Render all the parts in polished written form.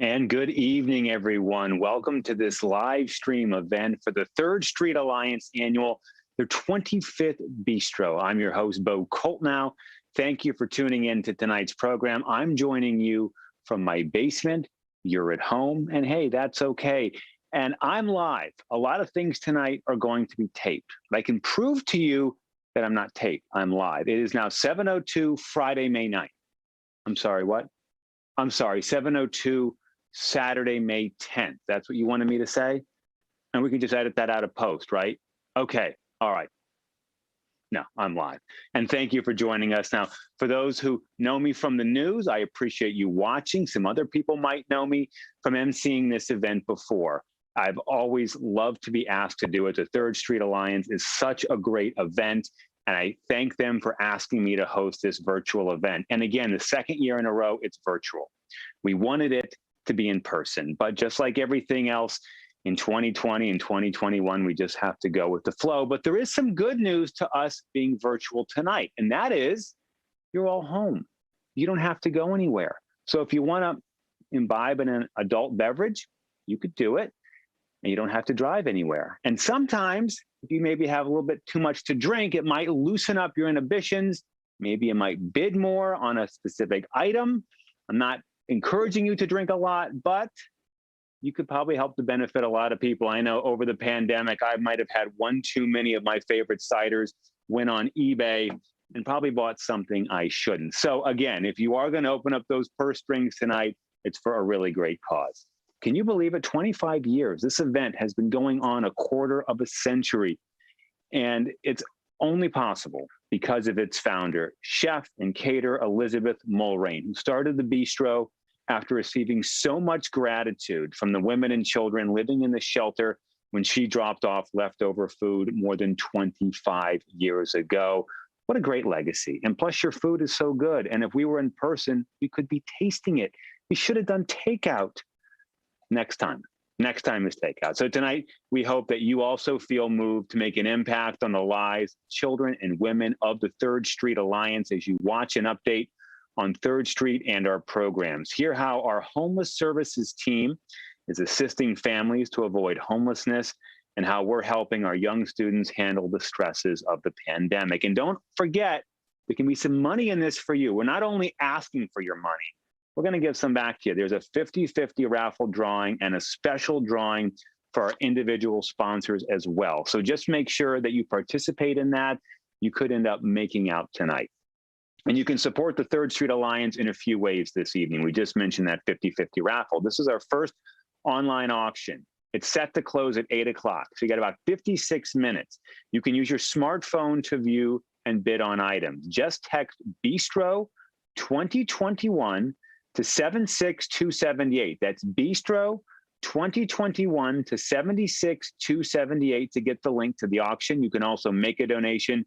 And good evening, everyone. Welcome to this live stream event for the Third Street Alliance Annual, their 25th Bistro. I'm your host, Bo Coltnow. Thank you for tuning in to tonight's program. I'm joining you from my basement. You're at home, and hey, that's okay. And I'm live. A lot of things tonight are going to be taped, but I can prove to you that I'm not taped. I'm live. It is now 7:02 Friday, May 9th. I'm sorry, what? I'm sorry, 7:02 Saturday, May 10th. That's what you wanted me to say? And we can just edit that out of post, right? Okay, all right. No, I'm live. And thank you for joining us. Now, for those who know me from the news, I appreciate you watching. Some other people might know me from emceeing this event before. I've always loved to be asked to do it. The Third Street Alliance is such a great event, and I thank them for asking me to host this virtual event. And again, the second year in a row, it's virtual. We wanted it to be in person, but just like everything else in 2020 and 2021, we just have to go with the flow. But there is some good news to us being virtual tonight, and that is you're all home. You don't have to go anywhere. So if you want to imbibe an adult beverage, you could do it, and you don't have to drive anywhere. And sometimes, if you maybe have a little bit too much to drink, it might loosen up your inhibitions. Maybe you might bid more on a specific item. I'm not encouraging you to drink a lot, but you could probably help to benefit a lot of people. I know over the pandemic, I might have had one too many of my favorite ciders, went on eBay and probably bought something I shouldn't. So again, if you are going to open up those purse strings tonight, it's for a really great cause. Can you believe it? 25 years. This event has been going on a quarter of a century, and it's only possible because of its founder, chef and caterer Elizabeth Mulrain, who started the Bistro after receiving so much gratitude from the women and children living in the shelter when she dropped off leftover food more than 25 years ago. What a great legacy. And plus, your food is so good. And if we were in person, we could be tasting it. We should have done takeout next time. Next time is takeout. So tonight, we hope that you also feel moved to make an impact on the lives of children and women of the Third Street Alliance as you watch an update on Third Street and our programs. Hear how our homeless services team is assisting families to avoid homelessness and how we're helping our young students handle the stresses of the pandemic. And don't forget, there can be some money in this for you. We're not only asking for your money, we're going to give some back to you. There's a 50-50 raffle drawing and a special drawing for our individual sponsors as well. So just make sure that you participate in that. You could end up making out tonight. And you can support the Third Street Alliance in a few ways this evening. We just mentioned that 50-50 raffle. This is our first online auction. It's set to close at 8 o'clock. So you got about 56 minutes. You can use your smartphone to view and bid on items. Just text Bistro 2021 to 76278. That's Bistro 2021 to 76278 to get the link to the auction. You can also make a donation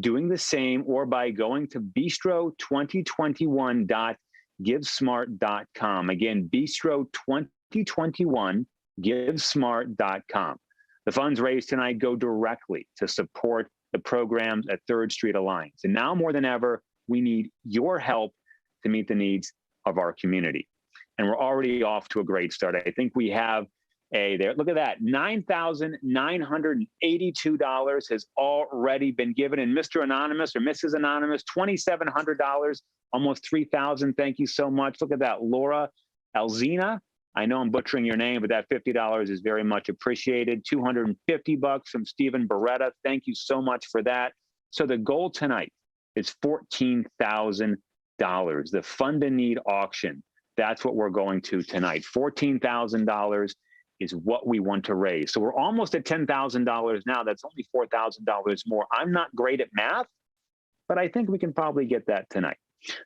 doing the same or by going to bistro2021.givesmart.com. Again, bistro2021givesmart.com. The funds raised tonight go directly to support the programs at Third Street Alliance. And now more than ever, we need your help to meet the needs of our community. And we're already off to a great start. I think we have look at that, $9,982 has already been given. And Mr. Anonymous or Mrs. Anonymous, $2,700, almost $3,000. Thank you so much. Look at that, Laura Alzina. I know I'm butchering your name, but that $50 is very much appreciated. $250 from Stephen Beretta. Thank you so much for that. So the goal tonight is $14,000. The Fund a Need auction. That's what we're going to tonight. $14,000 is what we want to raise. So we're almost at $10,000 now. That's only $4,000 more. I'm not great at math, but I think we can probably get that tonight.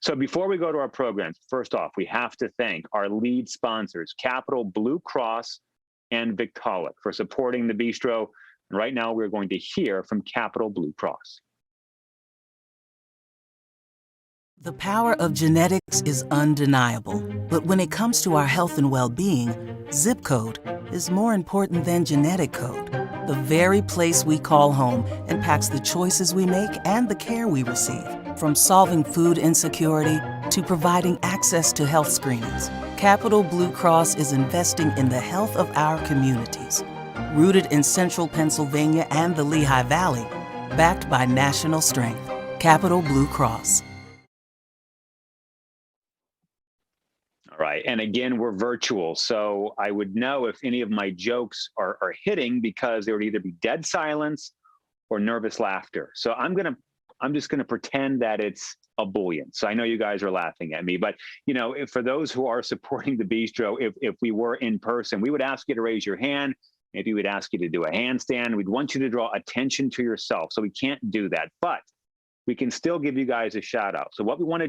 So before we go to our programs, first off, we have to thank our lead sponsors, Capital Blue Cross and Victaulic, for supporting the Bistro. And right now, we're going to hear from Capital Blue Cross. The power of genetics is undeniable, but when it comes to our health and well-being, zip code is more important than genetic code. The very place we call home impacts the choices we make and the care we receive. From solving food insecurity to providing access to health screenings, Capital Blue Cross is investing in the health of our communities. Rooted in central Pennsylvania and the Lehigh Valley, backed by national strength. Capital Blue Cross. All right. And again, we're virtual. So I would know if any of my jokes are hitting because there would either be dead silence or nervous laughter. So I'm just gonna pretend that it's ebullient. So I know you guys are laughing at me, but for those who are supporting the bistro, if we were in person, we would ask you to raise your hand. Maybe we'd ask you to do a handstand. We'd want you to draw attention to yourself. So we can't do that, but we can still give you guys a shout out. So what you want to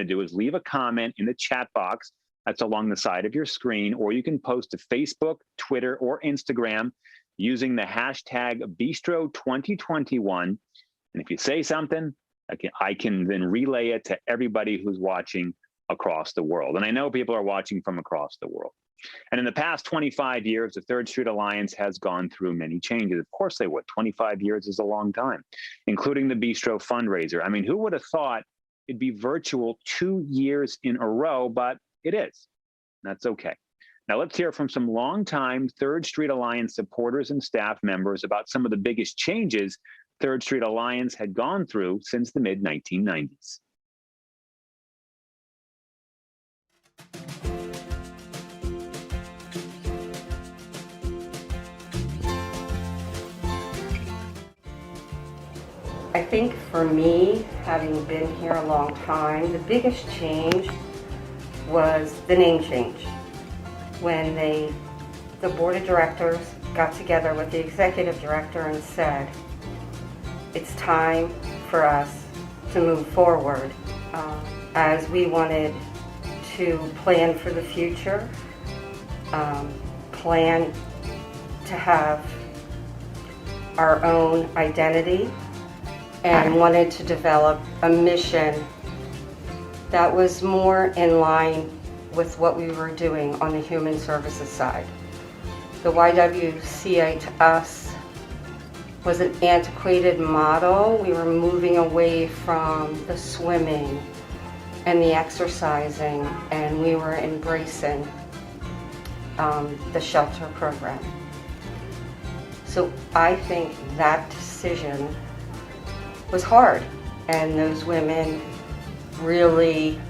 do is leave a comment in the chat box that's along the side of your screen, or you can post to Facebook, Twitter, or Instagram using the hashtag Bistro2021. And if you say something, I can then relay it to everybody who's watching across the world. And I know people are watching from across the world. And in the past 25 years, the Third Street Alliance has gone through many changes. Of course they would. 25 years is a long time, including the Bistro fundraiser. I mean, who would have thought it'd be virtual 2 years in a row, but it is. That's okay. Now let's hear from some longtime Third Street Alliance supporters and staff members about some of the biggest changes Third Street Alliance had gone through since the mid-1990s. I think for me, having been here a long time, the biggest change was the name change. When the board of directors got together with the executive director and said, it's time for us to move forward, as we wanted to plan for the future, plan to have our own identity, and wanted to develop a mission that was more in line with what we were doing on the human services side. The YWCA to us was an antiquated model. We were moving away from the swimming and the exercising, and we were embracing the shelter program. So I think that decision was hard, and those women really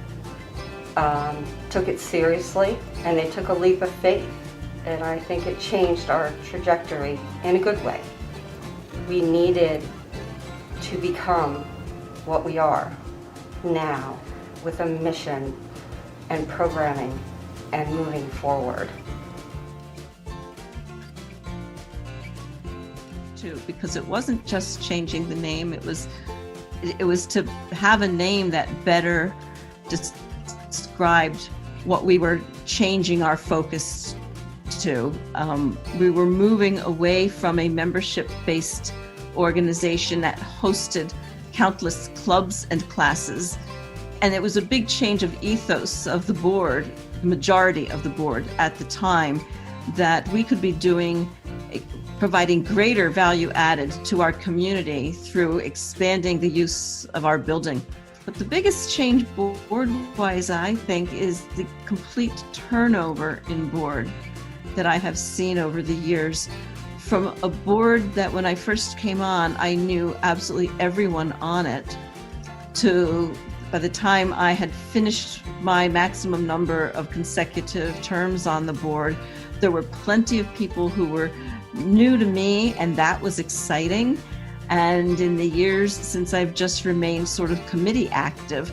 took it seriously, and they took a leap of faith, and I think it changed our trajectory in a good way. We needed to become what we are now, with a mission and programming and moving forward. Because it wasn't just changing the name, it was to have a name that better described what we were changing our focus to. We were moving away from a membership-based organization that hosted countless clubs and classes, and it was a big change of ethos of the board, the majority of the board at the time, that we could be providing greater value added to our community through expanding the use of our building. But the biggest change board-wise, I think, is the complete turnover in board that I have seen over the years. From a board that when I first came on, I knew absolutely everyone on it, to by the time I had finished my maximum number of consecutive terms on the board, there were plenty of people who were new to me, and that was exciting. And in the years since I've just remained sort of committee active,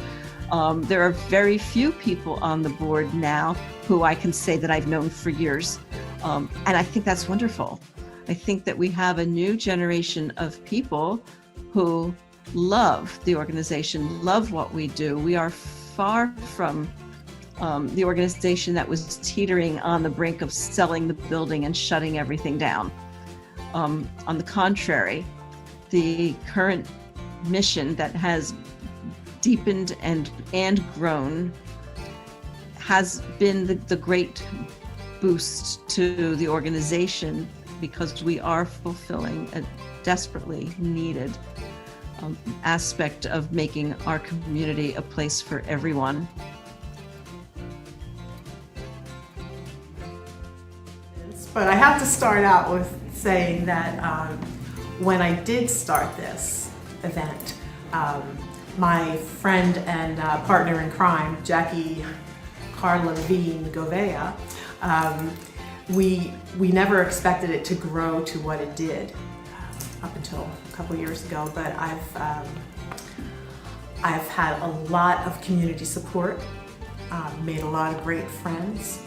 there are very few people on the board now who I can say that I've known for years. And I think that's wonderful. I think that we have a new generation of people who love the organization, love what we do. We are far from the organization that was teetering on the brink of selling the building and shutting everything down. On the contrary, the current mission that has deepened and grown has been the great boost to the organization, because we are fulfilling a desperately needed aspect of making our community a place for everyone. But I have to start out with saying that when I did start this event, my friend and partner in crime, Jackie Carla Veen Govea, we never expected it to grow to what it did up until a couple years ago. But I've had a lot of community support, made a lot of great friends.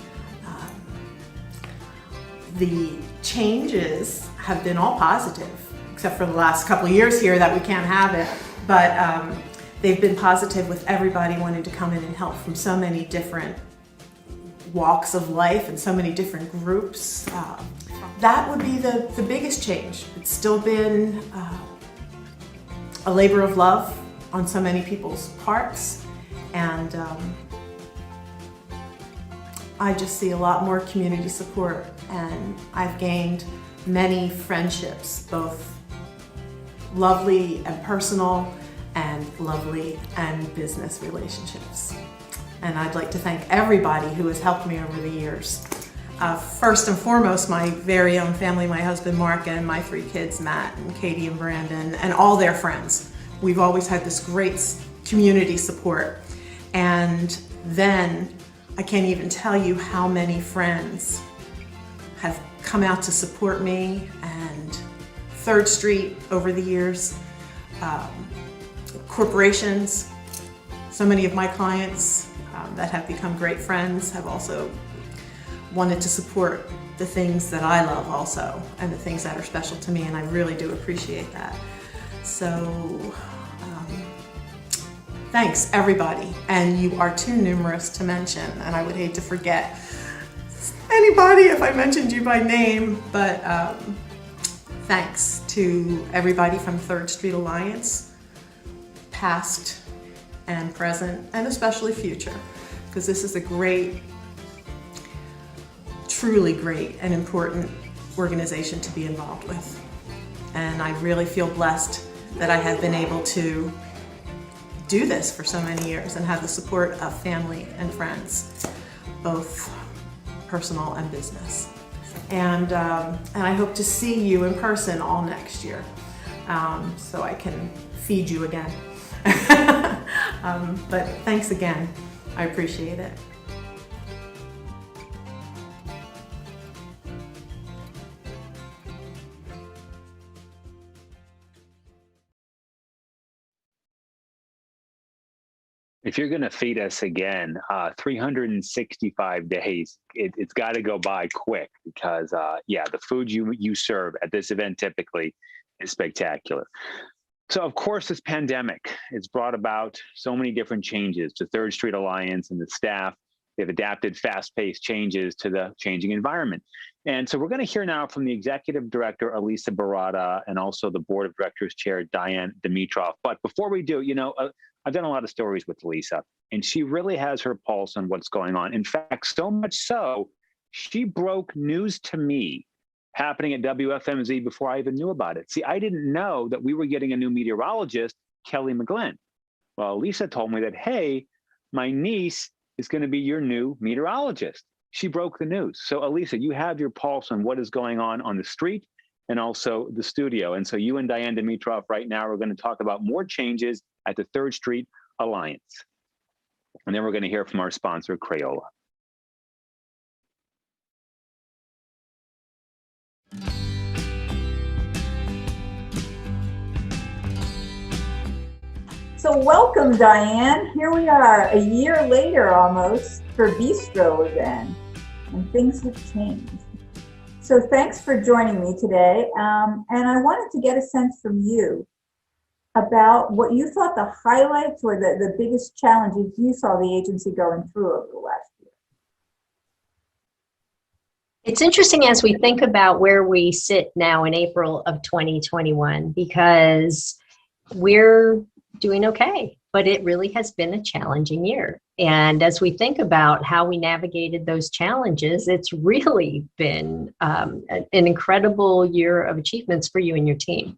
The changes have been all positive, except for the last couple of years here that we can't have it. But they've been positive with everybody wanting to come in and help from so many different walks of life and so many different groups. That would be the biggest change. It's still been a labor of love on so many people's parts, and I just see a lot more community support, and I've gained many friendships, both lovely and personal, and lovely and business relationships. And I'd like to thank everybody who has helped me over the years. First and foremost, my very own family, my husband Mark and my 3 kids, Matt and Katie and Brandon, and all their friends. We've always had this great community support. And then I can't even tell you how many friends have come out to support me, and 3rd Street over the years, corporations. So many of my clients that have become great friends have also wanted to support the things that I love also, and the things that are special to me, and I really do appreciate that. So thanks everybody, and you are too numerous to mention, and I would hate to forget anybody if I mentioned you by name, but thanks to everybody from 3rd Street Alliance, past and present, and especially future, because this is a great, truly great and important organization to be involved with. And I really feel blessed that I have been able to do this for so many years and have the support of family and friends, both personal and business. And I hope to see you in person all next year, so I can feed you again. But thanks again. I appreciate it. If you're going to feed us again, 365 days, it's got to go by quick, because, the food you serve at this event typically is spectacular. So, of course, this pandemic, it's brought about so many different changes to 3rd Street Alliance and the staff. They've adapted fast-paced changes to the changing environment. And so we're going to hear now from the Executive Director, Elisa Barada, and also the Board of Directors Chair, Diane Dimitrov. But before we do, I've done a lot of stories with Lisa, and she really has her pulse on what's going on. In fact, so much so, she broke news to me happening at WFMZ before I even knew about it. See, I didn't know that we were getting a new meteorologist, Kelly McGlynn. Well, Lisa told me that, hey, my niece is going to be your new meteorologist. She broke the news. So, Elisa, you have your pulse on what is going on the street and also the studio. And so you and Diane Dimitrov right now are going to talk about more changes at the 3rd Street Alliance. And then we're going to hear from our sponsor, Crayola. So welcome, Diane. Here we are a year later almost for Bistro again, and things have changed. So thanks for joining me today. And I wanted to get a sense from you about what you thought the highlights or the biggest challenges you saw the agency going through over the last year. It's interesting as we think about where we sit now in April of 2021, because we're doing okay, but it really has been a challenging year. And as we think about how we navigated those challenges, it's really been an incredible year of achievements for you and your team.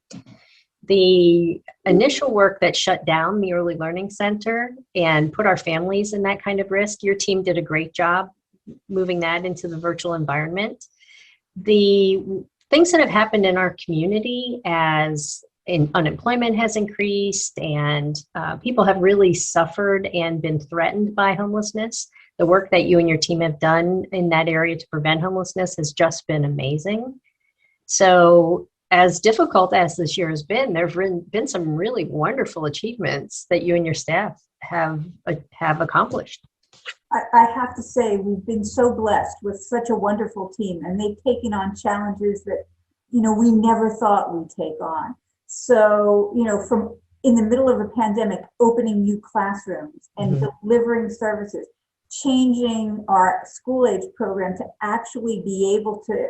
The initial work that shut down the Early Learning Center and put our families in that kind of risk, your team did a great job moving that into the virtual environment. the things that have happened in our community as unemployment has increased and people have really suffered and been threatened by homelessness. The work that you and your team have done in that area to prevent homelessness has just been amazing. So as difficult as this year has been, there have been some really wonderful achievements that you and your staff have accomplished. I have to say, we've been so blessed with such a wonderful team, and they've taken on challenges that, we never thought we'd take on. So, from in the middle of a pandemic, opening new classrooms and delivering services, changing our school age program to actually be able to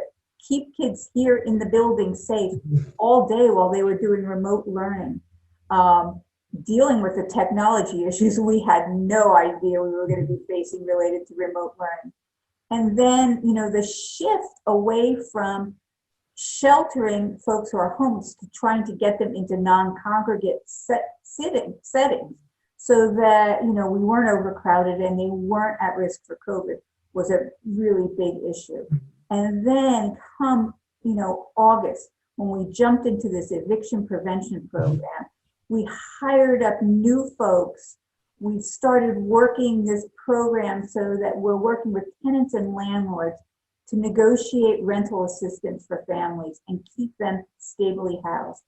keep kids here in the building safe all day while they were doing remote learning. Dealing with the technology issues we had no idea we were going to be facing related to remote learning. And then, the shift away from sheltering folks who are homeless to trying to get them into non-congregate settings so that, we weren't overcrowded and they weren't at risk for COVID was a really big issue. And then come, August, when we jumped into this eviction prevention program, we hired up new folks. We started working this program so that we're working with tenants and landlords to negotiate rental assistance for families and keep them stably housed.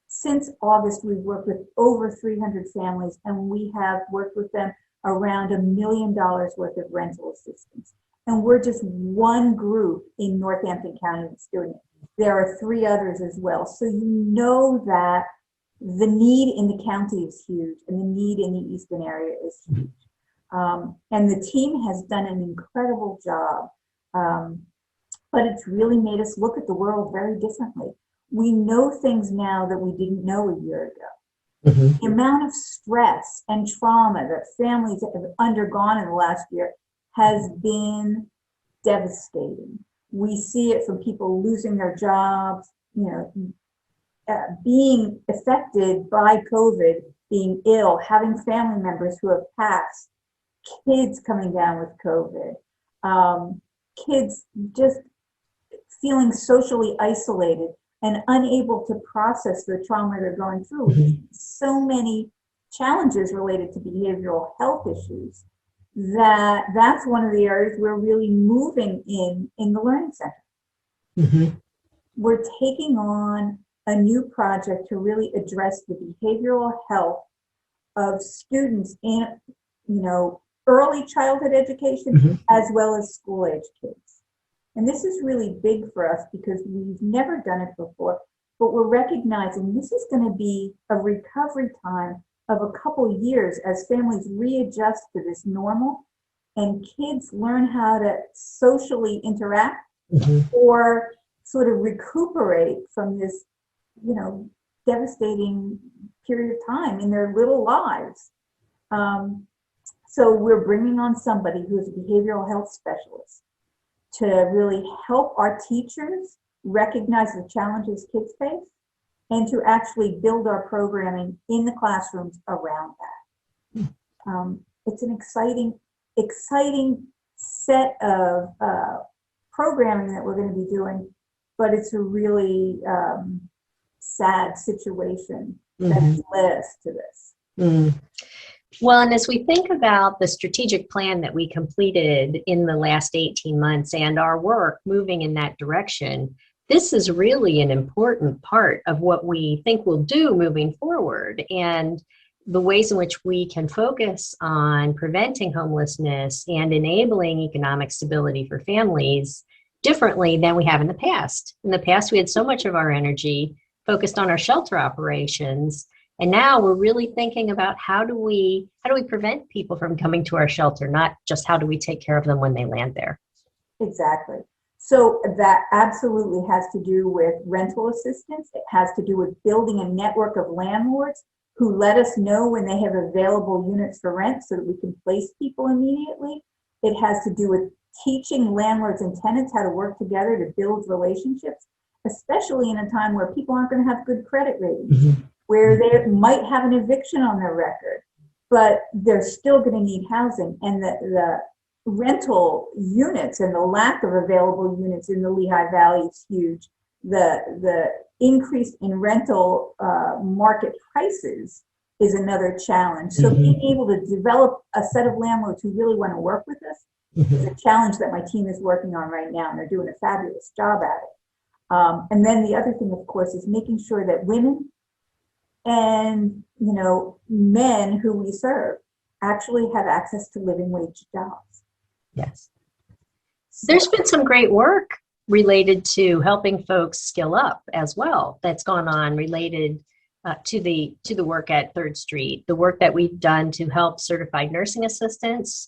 Since August, we've worked with over 300 families, and we have worked with them around $1 million worth of rental assistance. And we're just one group in Northampton County that's doing it. There are 3 others as well. So that the need in the county is huge, and the need in the Easton area is huge. And the team has done an incredible job, but it's really made us look at the world very differently. We know things now that we didn't know a year ago. The amount of stress and trauma that families have undergone in the last year has been devastating. We see it from people losing their jobs, being affected by COVID, being ill, having family members who have passed, kids coming down with COVID, kids just feeling socially isolated and unable to process the trauma they're going through. So many challenges related to behavioral health issues that's one of the areas we're really moving in the Learning Center. We're taking on a new project to really address the behavioral health of students in, early childhood education as well as school age kids. And this is really big for us because we've never done it before, but we're recognizing this is going to be a recovery time of a couple years as families readjust to this normal and kids learn how to socially interact or sort of recuperate from this, devastating period of time in their little lives. So we're bringing on somebody who's a behavioral health specialist to really help our teachers recognize the challenges kids face and to actually build our programming in the classrooms around that. It's an exciting set of programming that we're going to be doing, but it's a really sad situation that led us to this. Well, and as we think about the strategic plan that we completed in the last 18 months and our work moving in that direction, this is really an important part of what we think we'll do moving forward and the ways in which we can focus on preventing homelessness and enabling economic stability for families differently than we have in the past. In the past, we had so much of our energy focused on our shelter operations. And now we're really thinking about how do we prevent people from coming to our shelter, not just how do we take care of them when they land there. Exactly. So that absolutely has to do with rental assistance. It has to do with building a network of landlords who let us know when they have available units for rent so that we can place people immediately. It has to do with teaching landlords and tenants how to work together to build relationships, especially in a time where people aren't going to have good credit ratings, where they might have an eviction on their record, but they're still going to need housing. And the rental units and the lack of available units in the Lehigh Valley is huge. The increase in rental market prices is another challenge. So being able to develop a set of landlords who really want to work with us is a challenge that my team is working on right now, and they're doing a fabulous job at it. And then the other thing, of course, is making sure that women and men who we serve actually have access to living wage jobs. Yes. There's been some great work related to helping folks skill up as well that's gone on related to the work at Third Street, the work that we've done to help certified nursing assistants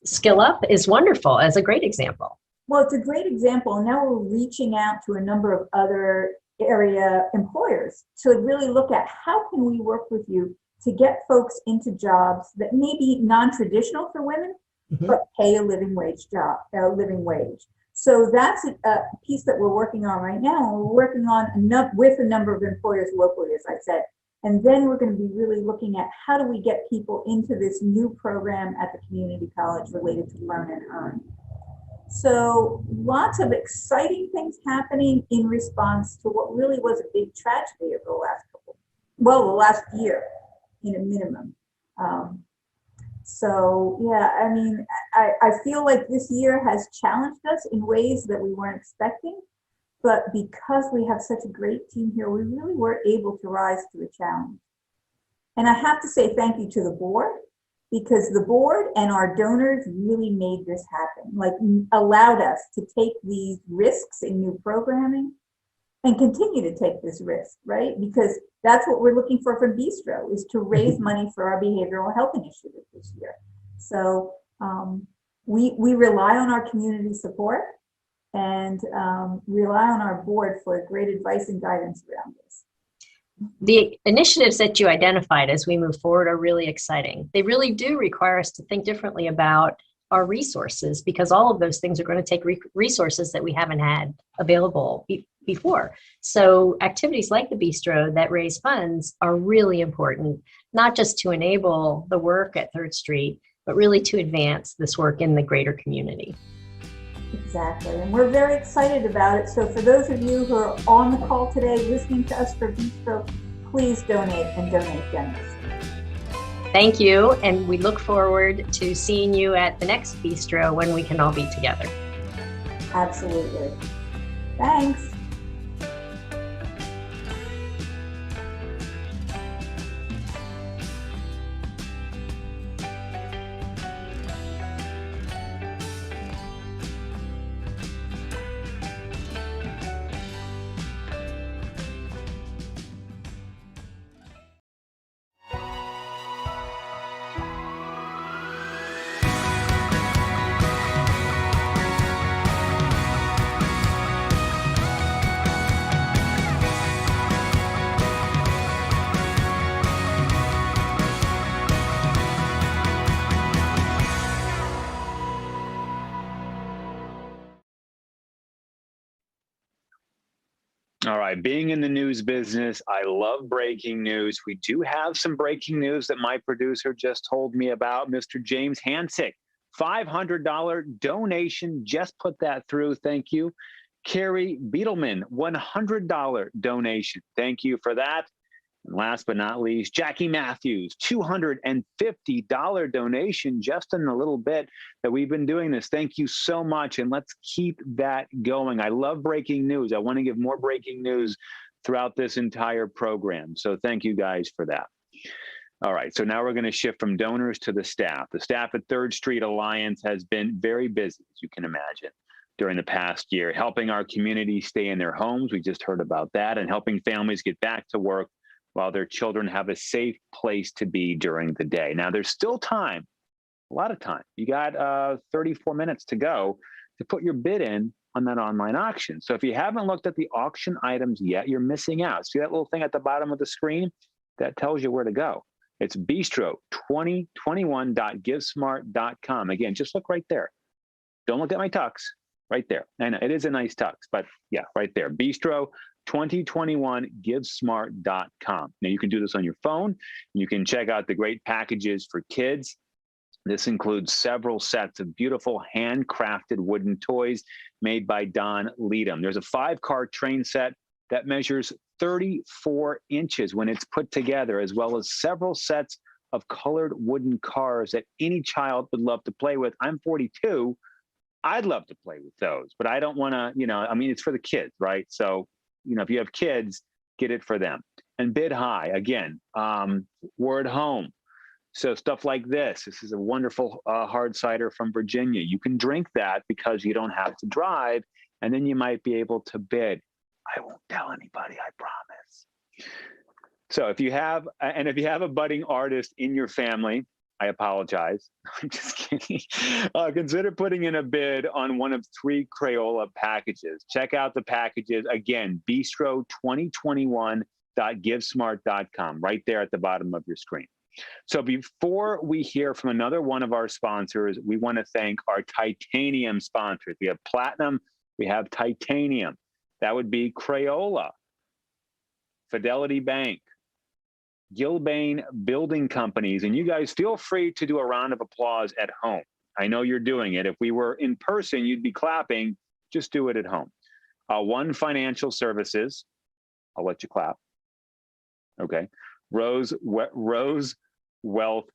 skill up is wonderful as a great example. Well, it's a great example. And now we're reaching out to a number of other area employers to really look at how can we work with you to get folks into jobs that may be non-traditional for women, but pay a living wage job, a living wage. So that's a piece that we're working on right now. And we're working on with a number of employers locally, as I said. And then we're going to be really looking at how do we get people into this new program at the community college related to Learn and Earn. So lots of exciting things happening in response to what really was a big tragedy of the last year in a minimum. So yeah, I mean, I feel like this year has challenged us in ways that we weren't expecting, but because we have such a great team here, we really were able to rise to the challenge. And I have to say thank you to the board, because the board and our donors really made this happen, like allowed us to take these risks in new programming and continue to take this risk, right? Because that's what we're looking for from Bistro, is to raise money for our behavioral health initiative this year. So we rely on our community support and rely on our board for great advice and guidance around this. The initiatives that you identified as we move forward are really exciting. They really do require us to think differently about our resources, because all of those things are going to take resources that we haven't had available before. So activities like the Bistro that raise funds are really important, not just to enable the work at Third Street, but really to advance this work in the greater community. Exactly, and we're very excited about it. So for those of you who are on the call today listening to us for Bistro, please donate and donate generously. Thank you, and we look forward to seeing you at the next Bistro when we can all be together. Absolutely. Thanks. All right, being in the news business, I love breaking news. We do have some breaking news that my producer just told me about. Mr. James Hansick, $500 donation, just put that through. Thank you. Carrie Beetleman, $100 donation. Thank you for that. And last but not least, Jackie Matthews, $250 donation just in a little bit that we've been doing this. Thank you so much. And let's keep that going. I love breaking news. I want to give more breaking news throughout this entire program. So thank you guys for that. All right, so now we're going to shift from donors to the staff. The staff at Third Street Alliance has been very busy, as you can imagine, during the past year, helping our community stay in their homes. We just heard about that, and helping families get back to work while their children have a safe place to be during the day. Now, there's still time, a lot of time. You got 34 minutes to go to put your bid in on that online auction. So if you haven't looked at the auction items yet, you're missing out. See that little thing at the bottom of the screen? That tells you where to go. It's bistro2021.givesmart.com. Again, just look right there. Don't look at my tux, right there. I know it is a nice tux, but yeah, right there. Bistro2021givesmart.com. Now you can do this on your phone. You can check out the great packages for kids This includes several sets of beautiful handcrafted wooden toys made by Don Leadham. There's a 5-car train set that measures 34 inches when it's put together, as well as several sets of colored wooden cars that any child would love to play with. I'm 42. I'd love to play with those, but I don't want to, it's for the kids, right? So, if you have kids, get it for them. And bid high, again, word home. So stuff like this is a wonderful hard cider from Virginia. You can drink that because you don't have to drive, and then you might be able to bid. I won't tell anybody, I promise. So if you have a budding artist in your family, I apologize. I'm just kidding. Consider putting in a bid on one of 3 Crayola packages. Check out the packages. Again, bistro2021.givesmart.com, right there at the bottom of your screen. So before we hear from another one of our sponsors, we want to thank our titanium sponsors. We have platinum, we have titanium. That would be Crayola, Fidelity Bank, Gilbane Building Companies. And you guys feel free to do a round of applause at home. I know you're doing it. If we were in person, you'd be clapping. Just do it at home. One Financial Services. I'll let you clap. Okay. Rose Wealth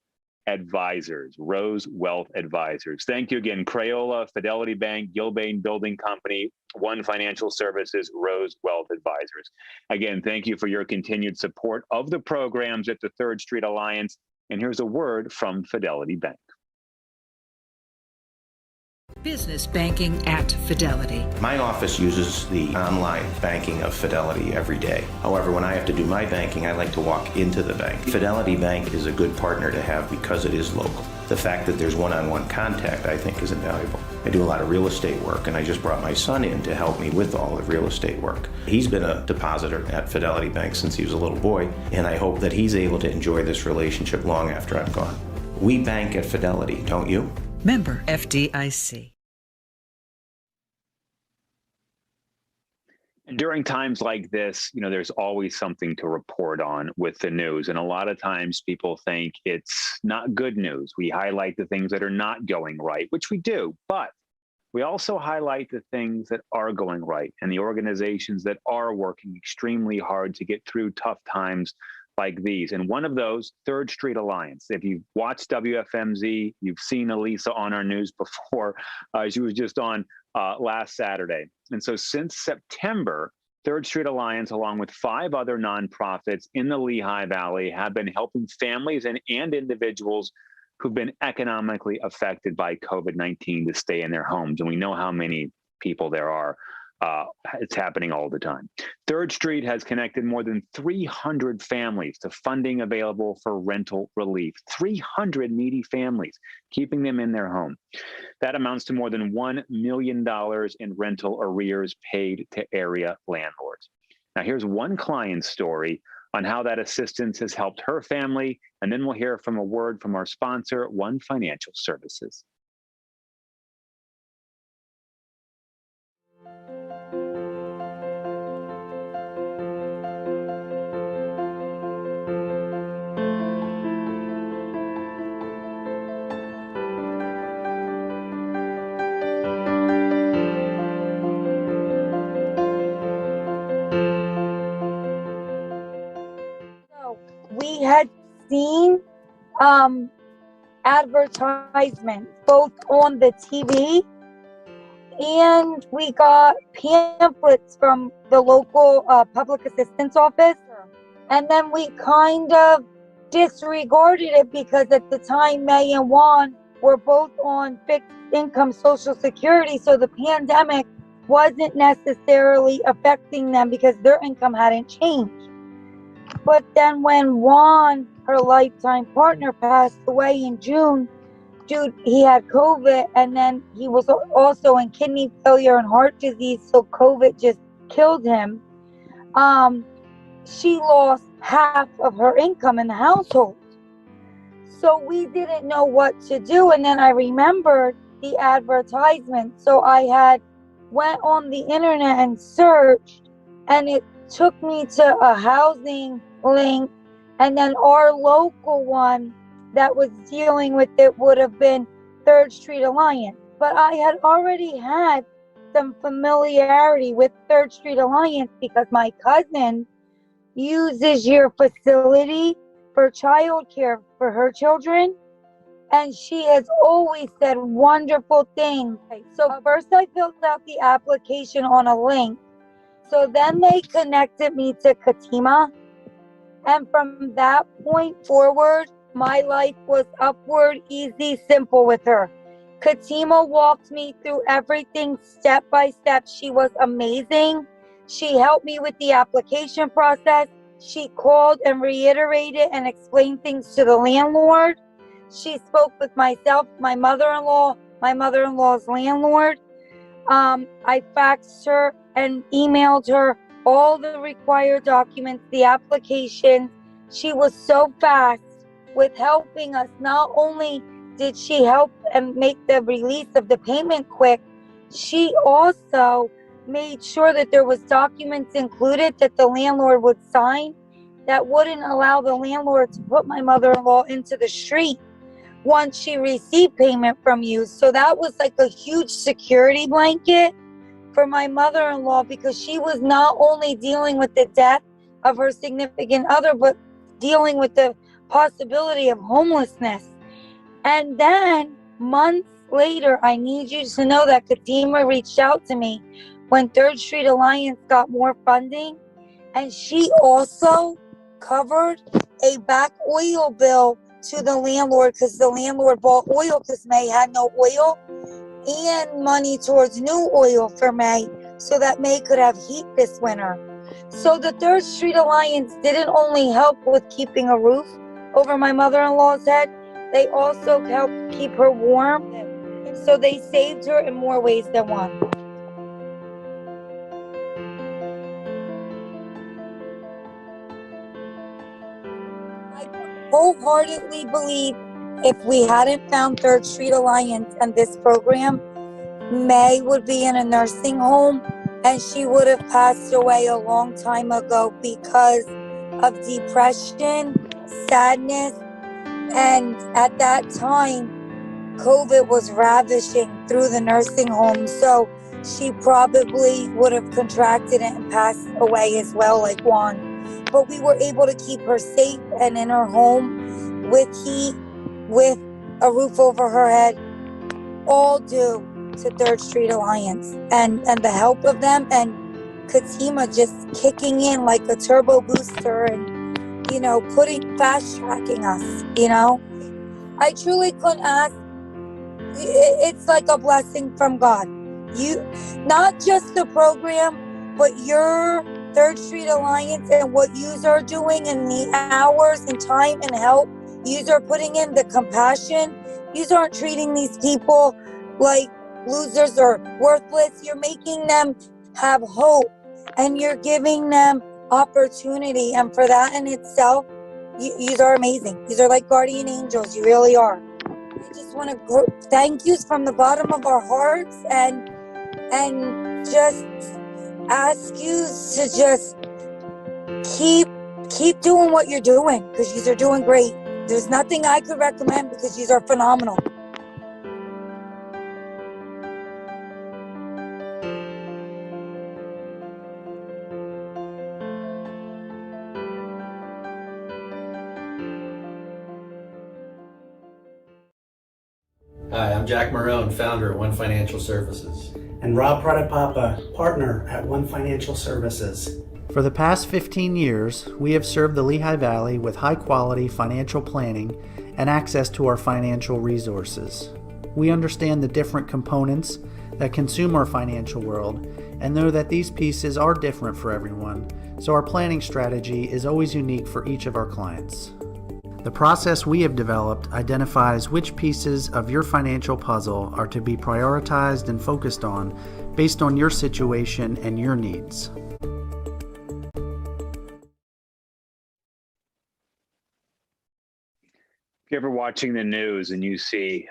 Advisors. Rose Wealth Advisors. Thank you again. Crayola, Fidelity Bank, Gilbane Building Company, One Financial Services, Rose Wealth Advisors. Again, thank you for your continued support of the programs at the Third Street Alliance. And here's a word from Fidelity Bank. Business banking at Fidelity. My office uses the online banking of Fidelity every day. However, when I have to do my banking, I like to walk into the bank. Fidelity Bank is a good partner to have because it is local. The fact that there's one-on-one contact, I think, is invaluable. I do a lot of real estate work, and I just brought my son in to help me with all the real estate work. He's been a depositor at Fidelity Bank since he was a little boy, and I hope that he's able to enjoy this relationship long after I'm gone. We bank at Fidelity, don't you? Member FDIC. During times like this, there's always something to report on with the news. And a lot of times people think it's not good news. We highlight the things that are not going right, which we do, but we also highlight the things that are going right and the organizations that are working extremely hard to get through tough times like these. And one of those, Third Street Alliance. If you've watched WFMZ, you've seen Elisa on our news before. She was just on last Saturday. And so since September, Third Street Alliance, along with 5 other nonprofits in the Lehigh Valley, have been helping families and individuals who've been economically affected by COVID-19 to stay in their homes. And we know how many people there are. It's happening all the time. Third Street has connected more than 300 families to funding available for rental relief. 300 needy families, keeping them in their home. That amounts to more than $1 million in rental arrears paid to area landlords. Now, here's one client's story on how that assistance has helped her family, and then we'll hear from a word from our sponsor, One Financial Services. We had seen advertisements both on the TV, and we got pamphlets from the local public assistance office, and then we kind of disregarded it because at the time May and Juan were both on fixed income Social Security, so the pandemic wasn't necessarily affecting them because their income hadn't changed. But then when Juan, her lifetime partner, passed away in June, he had COVID, and then he was also in kidney failure and heart disease, so COVID just killed him. She lost half of her income in the household. So we didn't know what to do, and then I remembered the advertisement. So I had went on the internet and searched, and it took me to a housing link, and then our local one that was dealing with it would have been Third Street Alliance. But I had already had some familiarity with Third Street Alliance because my cousin uses your facility for childcare for her children, and she has always said wonderful things. So first I filled out the application on a link. So then they connected me to Katima, and from that point forward, my life was upward, easy, simple with her. Katima walked me through everything step by step. She was amazing. She helped me with the application process. She called and reiterated and explained things to the landlord. She spoke with myself, my mother-in-law, my mother-in-law's landlord. I faxed her and emailed her all the required documents, the applications. She was so fast with helping us. Not only did she help and make the release of the payment quick, she also made sure that there was documents included that the landlord would sign that wouldn't allow the landlord to put my mother-in-law into the street once she received payment from you. So that was like a huge security blanket for my mother-in-law, because she was not only dealing with the death of her significant other, but dealing with the possibility of homelessness. And then months later, I need you to know that Katima reached out to me when Third Street Alliance got more funding, and she also covered a back oil bill to the landlord, because the landlord bought oil because May had no oil, and money towards new oil for May so that May could have heat this winter. So the Third Street Alliance didn't only help with keeping a roof over my mother-in-law's head, they also helped keep her warm. So they saved her in more ways than one. I wholeheartedly believe if we hadn't found Third Street Alliance and this program, May would be in a nursing home and she would have passed away a long time ago because of depression, sadness, and at that time, COVID was ravishing through the nursing home. So she probably would have contracted it and passed away as well, like Juan. But we were able to keep her safe and in her home with heat, with a roof over her head, all due to Third Street Alliance and the help of them, and Katima just kicking in like a turbo booster and, fast tracking us, I truly couldn't ask. It's like a blessing from God. Not just the program, but your Third Street Alliance and what yous are doing and the hours and time and help yous are putting in, the compassion. Yous aren't treating these people like losers or worthless. You're making them have hope and you're giving them opportunity. And for that in itself, yous are amazing. Yous are like guardian angels. You really are. I just want to thank you from the bottom of our hearts and just ask you to just keep doing what you're doing, because you are doing great. There's nothing I could recommend because you are phenomenal. Hi, I'm Jack Marone, founder of One Financial Services. And Rob Pradipapa, partner at One Financial Services. For the past 15 years, we have served the Lehigh Valley with high-quality financial planning and access to our financial resources. We understand the different components that consume our financial world and know that these pieces are different for everyone, so our planning strategy is always unique for each of our clients. The process we have developed identifies which pieces of your financial puzzle are to be prioritized and focused on based on your situation and your needs. If you're ever watching the news and you see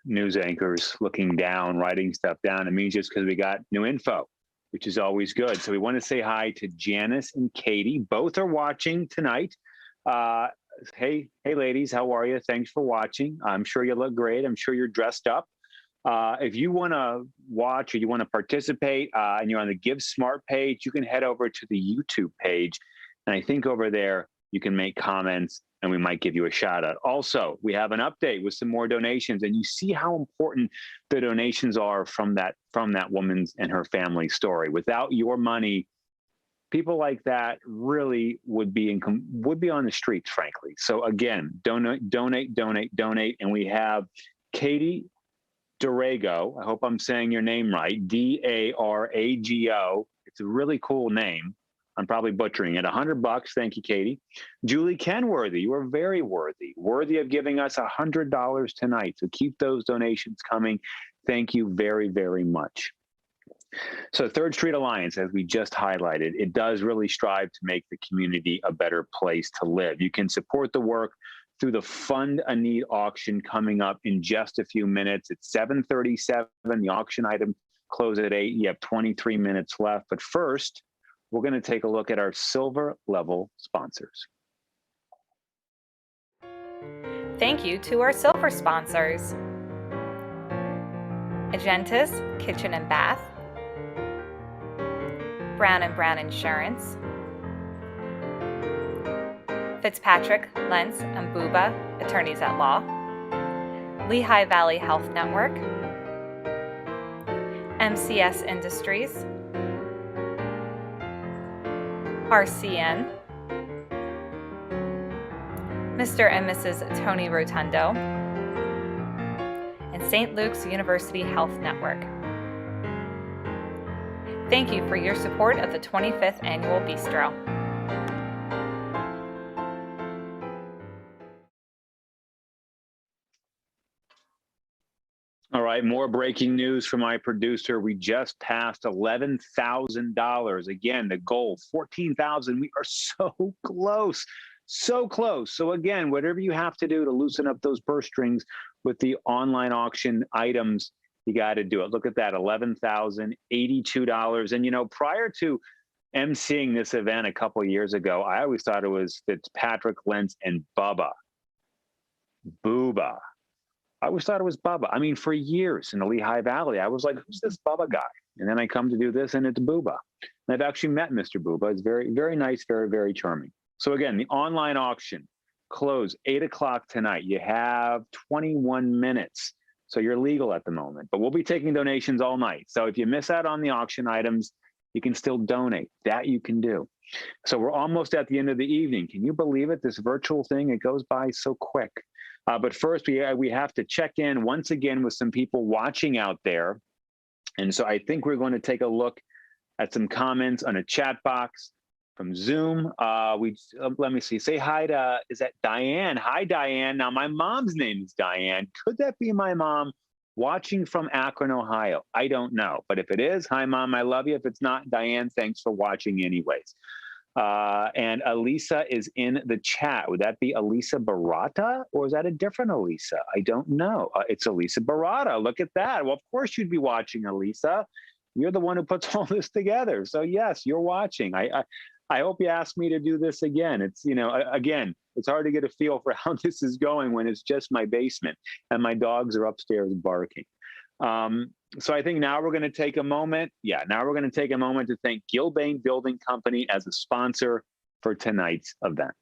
news anchors looking down, writing stuff down, it means just because we got new info, which is always good. So we want to say hi to Janice and Katie. Both are watching tonight. Hey, ladies, how are you? Thanks for watching. I'm sure you look great. I'm sure you're dressed up. If you want to watch or you want to participate and you're on the Give Smart page, you can head over to the YouTube page. And I think over there, you can make comments and we might give you a shout out. Also, we have an update with some more donations, and you see how important the donations are from that woman's and her family story. Without your money, people like that really would be on the streets, frankly. So again, donate. And we have Katie Darago. I hope I'm saying your name right. Darago. It's a really cool name. I'm probably butchering it. $100. Thank you, Katie. Julie Kenworthy, you are very worthy of giving us $100 tonight. So keep those donations coming. Thank you very, very much. So Third Street Alliance, as we just highlighted, it does really strive to make the community a better place to live. You can support the work through the Fund a Need auction coming up in just a few minutes. It's 7:37. The auction item closes at 8. You have 23 minutes left. But first, we're going to take a look at our silver level sponsors. Thank you to our silver sponsors: Agentis Kitchen and Bath, Brown & Brown Insurance, Fitzpatrick, Lentz & Buba, Attorneys at Law, Lehigh Valley Health Network, MCS Industries, RCN, Mr. and Mrs. Tony Rotundo, and St. Luke's University Health Network. Thank you for your support of the 25th Annual Bistro. All right, more breaking news from my producer. We just passed $11,000. Again, the goal, $14,000. We are so close, so close. So again, whatever you have to do to loosen up those purse strings with the online auction items, you got to do it. Look at that, $11,082. And, you know, prior to emceeing this event a couple of years ago, I always thought it was Fitzpatrick, Lentz, and Booba. I always thought it was Bubba. I mean, for years in the Lehigh Valley, I was like, who's this Bubba guy? And then I come to do this, and it's Booba. And I've actually met Mr. Booba. It's very, very nice, very, very charming. So again, the online auction closed 8 o'clock tonight. You have 21 minutes. So you're legal at the moment, but we'll be taking donations all night. So if you miss out on the auction items, you can still donate. That you can do. So we're almost at the end of the evening. Can you believe it? This virtual thing, it goes by so quick. But first, we have to check in once again with some people watching out there. And so I think we're going to take a look at some comments on a chat box from Zoom. Let me see. Say hi to, is that Diane? Hi, Diane. Now, my mom's name is Diane. Could that be my mom watching from Akron, Ohio? I don't know. But if it is, hi, Mom. I love you. If it's not, Diane, thanks for watching anyways. And Elisa is in the chat. Would that be Elisa Barata, or is that a different Elisa? I don't know. It's Elisa Barata. Look at that. Well, of course you'd be watching, Elisa. You're the one who puts all this together. So yes, you're watching. I hope you ask me to do this again. It's, you know, again, it's hard to get a feel for how this is going when it's just my basement and my dogs are upstairs barking. So I think now we're going to take a moment. Yeah, now we're going to take a moment to thank Gilbane Building Company as a sponsor for tonight's event.